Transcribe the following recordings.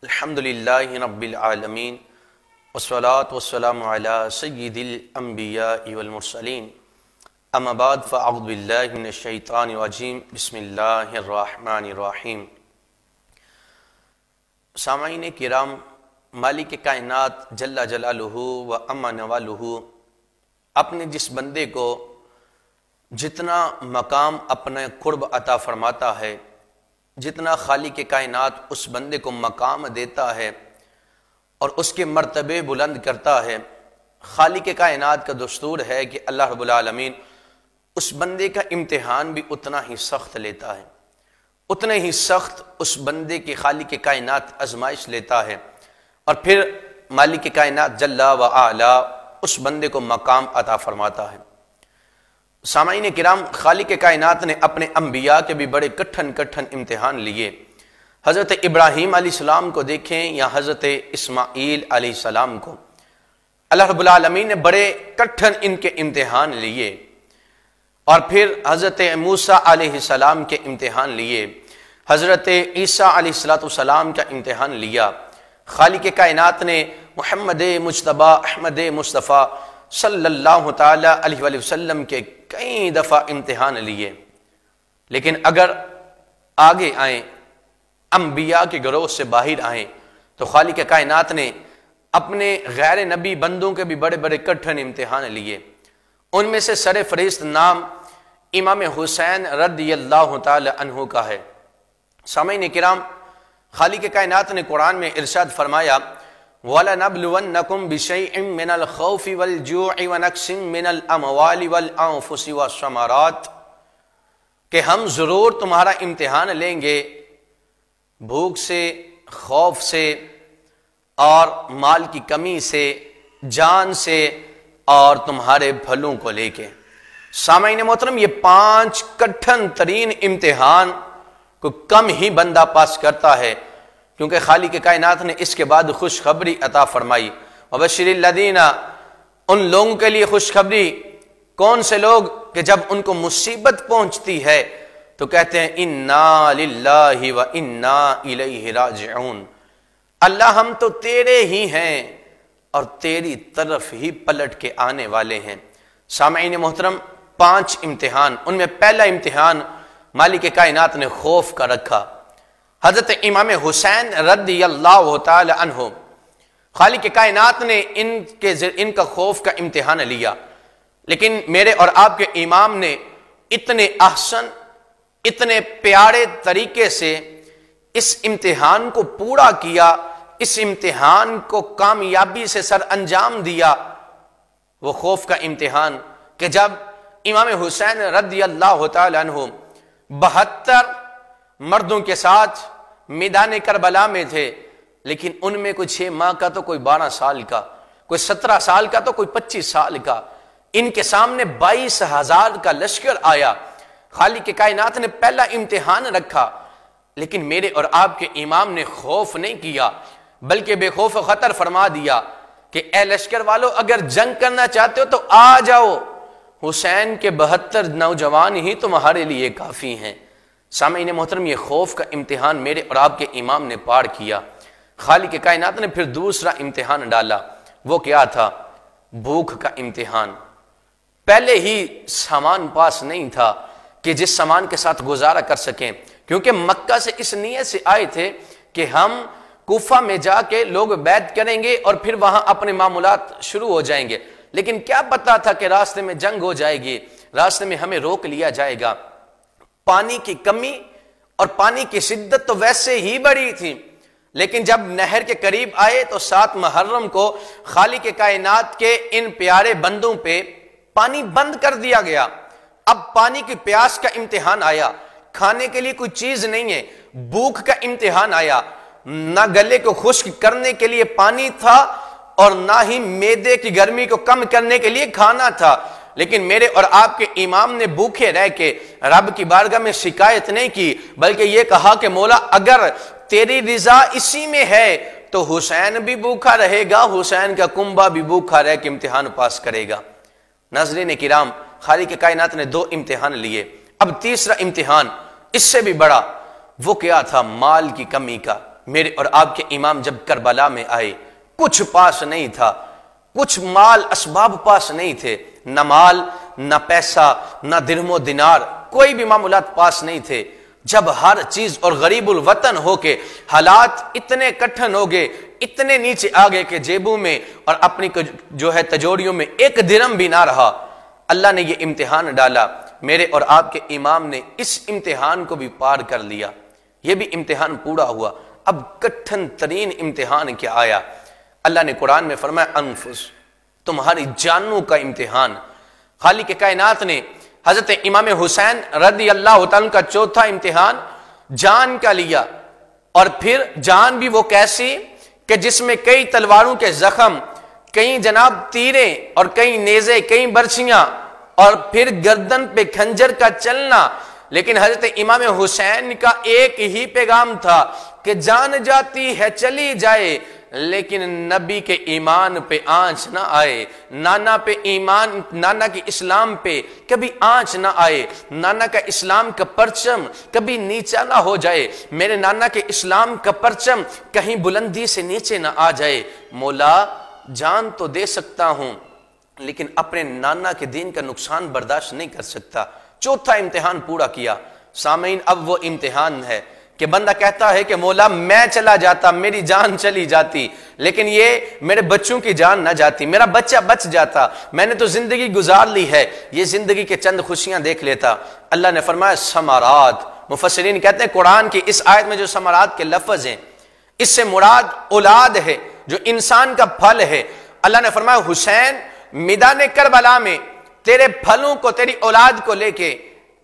الحمدللہ رب العالمین والصلاة والسلام علی سید الانبیاء والمرسلین اما بعد فاعوذ باللہ من الشیطان الرجیم بسم اللہ الرحمن الرحیم۔ سامعین کرام، مالک کائنات جل جلالہ و عم نوالہ اپنے جس بندے کو جتنا مقام اپنے قرب عطا فرماتا ہے، جتنا خالق کائنات اس بندے کو مقام دیتا ہے اور اس کے مرتبے بلند کرتا ہے، خالق کائنات کا دستور ہے کہ اللہ رب العالمین اس بندے کا امتحان بھی اتنا ہی سخت لیتا ہے، اتنے ہی سخت اس بندے کی خالق کائنات آزمائش لیتا ہے، اور پھر مالک کائنات جل و علا اس بندے کو مقام عطا فرماتا ہے۔ سامعین کرام، خالق کائنات نے اپنے انبیاء کے بھی بڑے کٹھن امتحان لیے۔ حضرت ابراہیم علیہ السلام کو دیکھیں یا حضرت اسماعیل علیہ السلام کو، اللہ رب العالمین نے بڑے کٹھن ان کے امتحان لیے، اور پھر حضرت موسیٰ علیہ السلام کے امتحان لیے، حضرت عیسیٰ علیہ السلام کا امتحان لیا۔ خالق کائنات نے محمد مجتبی احمد مصطفیٰ صلی اللہ تعالی علیہ وآلہ وسلم کے کئی دفعہ امتحان لیے، لیکن اگر آگے آئیں، انبیاء کے گروہ سے باہر آئیں، تو خالق کائنات نے اپنے غیر نبی بندوں کے بھی بڑے بڑے کٹھن امتحان لیے۔ ان میں سے سر فہرست نام امام حسین رضی اللہ تعالی عنہ کا ہے۔ سامعین کرام، خالق کائنات نے قرآن میں ارشاد فرمایا، وَلَنَبْلُوَنَّكُمْ بِشَيْءٍ مِّنَ الْخَوْفِ وَالْجُوعِ وَنَقْصٍ مِّنَ الْأَمْوَالِ وَالْأَنفُسِ وَالثَّمَرَاتِ، کہ ہم ضرور تمہارا امتحان لیں گے بھوک سے، خوف سے، اور مال کی کمی سے، جان سے، اور تمہارے پھلوں کو لے کے۔ سامعین محترم، یہ 5 کٹھن ترین امتحان کو کم ہی بندہ پاس کرتا ہے، کیونکہ خالق کائنات نے اس کے بعد خوشخبری عطا فرمائی۔ وَبَشِّرِ الَّذِينَ، ان لوگوں کے لیے خوشخبری، کون سے لوگ کہ جب ان کو مصیبت پہنچتی ہے تو کہتے ہیں اِنَّا لِلَّهِ وَإِنَّا إِلَيْهِ رَاجِعُونَ، اللہ ہم تو تیرے ہی ہیں اور تیری طرف ہی پلٹ کے آنے والے ہیں۔ سامعین محترم، 5 امتحان، ان میں پہلا امتحان مالک کائنات نے خوف کا رکھا۔ حضرت امام حسین رضی اللہ تعالی عنہ، خالق کائنات نے ان کا خوف کا امتحان لیا، لیکن میرے اور آپ کے امام نے اتنے احسن، اتنے پیارے طریقے سے اس امتحان کو پورا کیا، اس امتحان کو کامیابی سے سر انجام دیا۔ وہ خوف کا امتحان کہ جب امام حسین رضی اللہ تعالی عنہ 72 مردوں کے ساتھ میدان کربلا میں تھے، لیکن ان میں کوئی 6 ماہ کا تو کوئی 12 سال کا، کوئی 17 سال کا تو کوئی 25 سال کا، ان کے سامنے 22,000 کا لشکر آیا۔ خالق کائنات نے پہلا امتحان رکھا، لیکن میرے اور آپ کے امام نے خوف نہیں کیا، بلکہ بے خوف و خطر فرما دیا کہ اے لشکر والو، اگر جنگ کرنا چاہتے ہو تو آ جاؤ، حسین کے 72 نوجوان ہی تمہارے لیے کافی ہیں۔ سامعین محترم، یہ خوف کا امتحان میرے اور آپ کے امام نے پار کیا۔ خالق کائنات نے پھر دوسرا امتحان ڈالا، وہ کیا تھا؟ بھوک کا امتحان۔ پہلے ہی سامان پاس نہیں تھا کہ جس سامان کے ساتھ گزارا کر سکیں، کیونکہ مکہ سے اس نیت سے آئے تھے کہ ہم کوفہ میں جا کے لوگ بیعت کریں گے اور پھر وہاں اپنے معاملات شروع ہو جائیں گے، لیکن کیا پتا تھا کہ راستے میں جنگ ہو جائے گی، راستے میں ہمیں روک لیا جائے گا۔ پانی کی کمی اور پانی کی شدت تو ویسے ہی بڑی تھی، لیکن جب نہر کے قریب آئے تو 7 محرم کو خالق کائنات کے ان پیارے بندوں پہ پانی بند کر دیا گیا۔ اب پانی کی پیاس کا امتحان آیا، کھانے کے لیے کوئی چیز نہیں ہے، بھوک کا امتحان آیا، نہ گلے کو خشک کرنے کے لیے پانی تھا اور نہ ہی معدے کی گرمی کو کم کرنے کے لیے کھانا تھا، لیکن میرے اور آپ کے امام نے بھوکے رہ کے رب کی بارگاہ میں شکایت نہیں کی، بلکہ یہ کہا کہ مولا، اگر تیری رضا اسی میں ہے تو حسین بھی بھوکا رہے گا، حسین کا کنبہ بھی بھوکا رہ کے امتحان پاس کرے گا۔ ناظرین کرام، خالق کائنات نے 2 امتحان لیے، اب تیسرا امتحان اس سے بھی بڑا، وہ کیا تھا؟ مال کی کمی کا۔ میرے اور آپ کے امام جب کربلا میں آئے، کچھ پاس نہیں تھا، کچھ مال اسباب پاس نہیں تھے، نہ مال، نہ پیسہ، نہ درہم و دینار، کوئی بھی معمولات پاس نہیں تھے۔ جب ہر چیز اور غریب الوطن ہو کے حالات اتنے کٹھن ہو گئے، اتنے نیچے آ گئے کہ جیبوں میں اور اپنی جو ہے تجوریوں میں ایک درہم بھی نہ رہا، اللہ نے یہ امتحان ڈالا، میرے اور آپ کے امام نے اس امتحان کو بھی پار کر لیا، یہ بھی امتحان پورا ہوا۔ اب کٹھن ترین امتحان کیا آیا؟ اللہ نے قرآن میں فرمایا انفس، تمہاری جانوں کا امتحان۔ خالق کائنات نے حضرت امام حسین رضی اللہ تعالیٰ کا چوتھا امتحان جان کا لیا، اور پھر جان بھی وہ کیسی کہ جس میں کئی تلواروں کے زخم، کئی جناب تیریں اور کئی نیزے، کئی برچیاں، اور پھر گردن پہ خنجر کا چلنا، لیکن حضرت امام حسین کا ایک ہی پیغام تھا کہ جان جاتی ہے چلی جائے لیکن نبی کے ایمان پہ آنچ نہ آئے، نانا پہ ایمان، نانا کی اسلام پہ کبھی آنچ نہ آئے، نانا کا اسلام کا پرچم کبھی نیچا نہ ہو جائے، میرے نانا کے اسلام کا پرچم کہیں بلندی سے نیچے نہ آ جائے۔ مولا جان تو دے سکتا ہوں لیکن اپنے نانا کے دین کا نقصان برداشت نہیں کر سکتا۔ چوتھا امتحان پورا کیا۔ سامعین، اب وہ امتحان ہے کہ بندہ کہتا ہے کہ مولا میں چلا جاتا، میری جان چلی جاتی، لیکن یہ میرے بچوں کی جان نہ جاتی، میرا بچہ بچ جاتا، میں نے تو زندگی گزار لی ہے، یہ زندگی کے چند خوشیاں دیکھ لیتا۔ اللہ نے فرمایا ثمرات، مفسرین کہتے ہیں قرآن کی اس آیت میں جو ثمرات کے لفظ ہیں، اس سے مراد اولاد ہے، جو انسان کا پھل ہے۔ اللہ نے فرمایا حسین، میدان کربلا میں تیرے پھلوں کو، تیری اولاد کو لے کے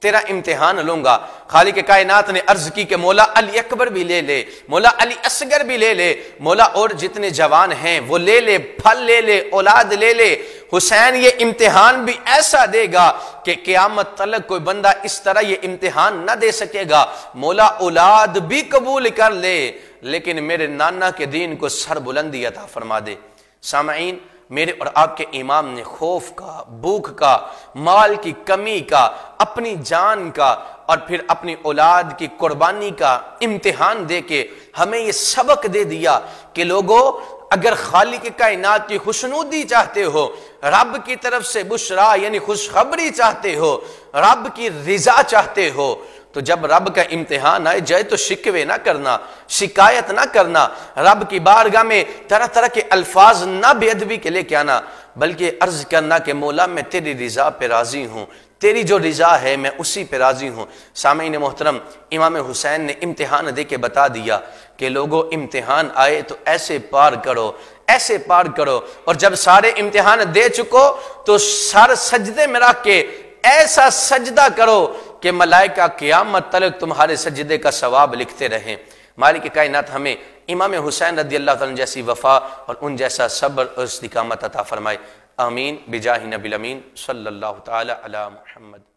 تیرا امتحان لوں گا۔ خالق کائنات نے عرض کی کہ مولا علی اکبر بھی لے لے، مولا علی اصغر بھی لے لے، مولا اور جتنے جوان ہیں وہ لے لے، پھل لے لے، اولاد لے لے۔ حسین یہ امتحان بھی ایسا دے گا کہ قیامت تلک کوئی بندہ اس طرح یہ امتحان نہ دے سکے گا۔ مولا اولاد بھی قبول کر لے لیکن میرے نانا کے دین کو سر بلندی عطا فرما دے۔ سامعین، میرے اور آپ کے امام نے خوف کا، بھوک کا، مال کی کمی کا، اپنی جان کا اور پھر اپنی اولاد کی قربانی کا امتحان دے کے ہمیں یہ سبق دے دیا کہ لوگوں، اگر خالق کائنات کی خوشنودی چاہتے ہو، رب کی طرف سے بشرا یعنی خوشخبری چاہتے ہو، رب کی رضا چاہتے ہو، تو جب رب کا امتحان آئے جائے تو شکوے نہ کرنا، شکایت نہ کرنا، رب کی بارگاہ میں طرح طرح کے الفاظ نہ بے ادبی کے لے کے آنا، بلکہ عرض کرنا کہ مولا میں تیری رضا پہ راضی ہوں، تیری جو رضا ہے میں اسی پہ راضی ہوں۔ سامعین محترم، امام حسین نے امتحان دے کے بتا دیا کہ لوگوں امتحان آئے تو ایسے پار کرو، ایسے پار کرو، اور جب سارے امتحان دے چکو تو سر سجدے میں رکھ کے ایسا سجدہ کرو کہ ملائکہ قیامت تلک تمہارے سجدے کا ثواب لکھتے رہیں۔ مالک کائنات ہمیں امام حسین رضی اللہ تعالیٰ جیسی وفا اور ان جیسا صبر اور استقامت عطا فرمائے، آمین بجاہ نبی الامین صلی اللہ تعالی علی محمد۔